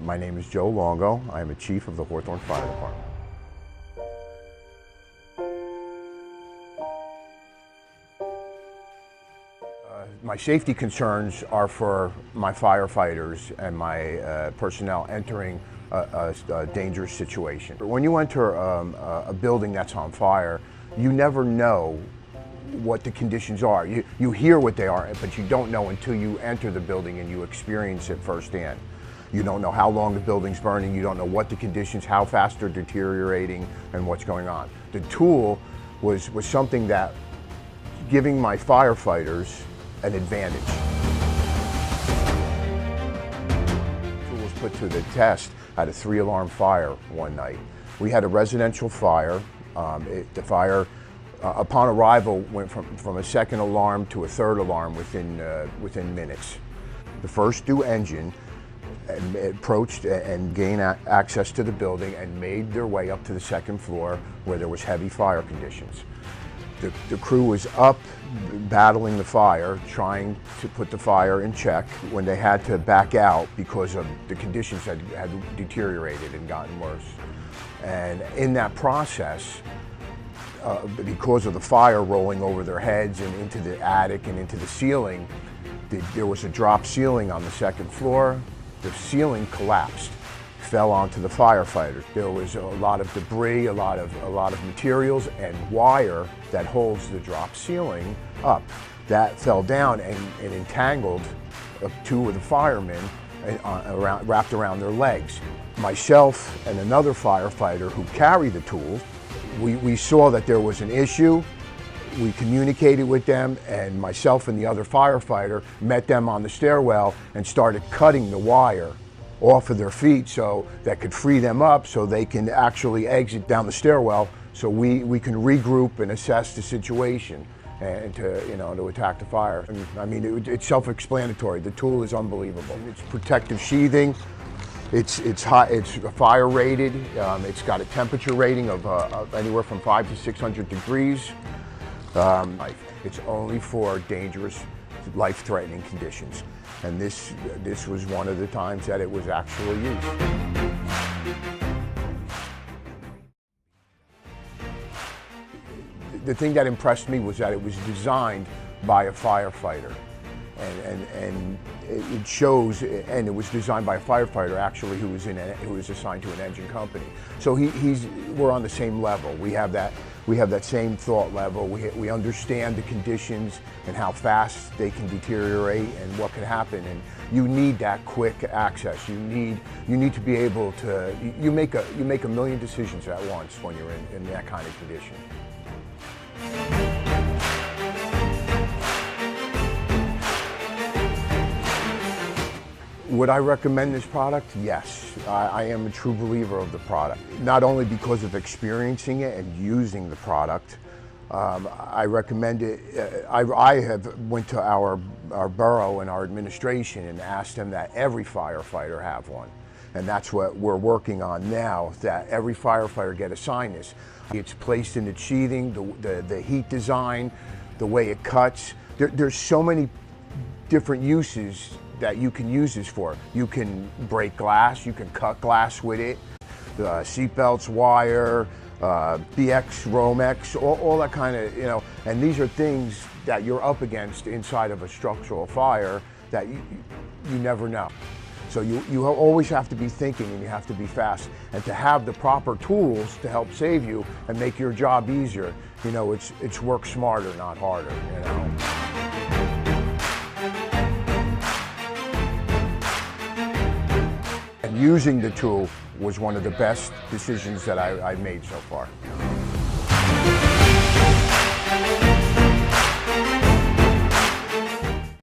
My name is Joe Longo. I am a chief of the Hawthorne Fire Department. My safety concerns are for my firefighters and my personnel entering a dangerous situation. When you enter a building that's on fire, you never know what the conditions are. You hear what they are, but you don't know until you enter the building and you experience it firsthand. You don't know how long the building's burning, you don't know what the conditions, how fast they're deteriorating, and what's going on. The tool was something that giving my firefighters an advantage. The tool was put to the test at a 3-alarm fire one night. We had a residential fire. The fire, upon arrival, went from a 2nd alarm to a 3rd alarm within minutes. The first due engine approached and gained access to the building and made their way up to the 2nd floor where there was heavy fire conditions. The crew was up battling the fire, trying to put the fire in check when they had to back out because of the conditions had deteriorated and gotten worse. And in that process, because of the fire rolling over their heads and into the attic and into the ceiling, there was a drop ceiling on the 2nd floor. The ceiling collapsed, fell onto the firefighters. There was a lot of debris, a lot of materials and wire that holds the drop ceiling up. That fell down and entangled 2 of the firemen wrapped around their legs. Myself and another firefighter who carried the tools, we saw that there was an issue. We communicated with them, and myself and the other firefighter met them on the stairwell and started cutting the wire off of their feet so that could free them up so they can actually exit down the stairwell so we can regroup and assess the situation and to attack the fire. I mean, it's self-explanatory. The tool is unbelievable. It's protective sheathing. It's fire rated. It's got a temperature rating of anywhere from 500 to 600 degrees. It's only for dangerous, life-threatening conditions. And this was one of the times that it was actually used. The thing that impressed me was that it was designed by a firefighter. And it shows, and it was designed by a firefighter actually who was assigned to an engine company. So we're on the same level. We have that same thought level. We understand the conditions and how fast they can deteriorate and what can happen. And you need that quick access. You need to be able to. You make a million decisions at once when you're in that kind of condition. Would I recommend this product? Yes. I am a true believer of the product. Not only because of experiencing it and using the product, I recommend it. I have went to our borough and our administration and asked them that every firefighter have one. And that's what we're working on now, that every firefighter get assigned this. It's placed in the sheathing, the heat design, the way it cuts. There's so many different uses that you can use this for. You can break glass, you can cut glass with it, seat belts, wire, BX, Romex, all that kind of, and these are things that you're up against inside of a structural fire that you never know. So you always have to be thinking and you have to be fast. And to have the proper tools to help save you and make your job easier, it's work smarter, not harder, And using the tool was one of the best decisions that I've made so far.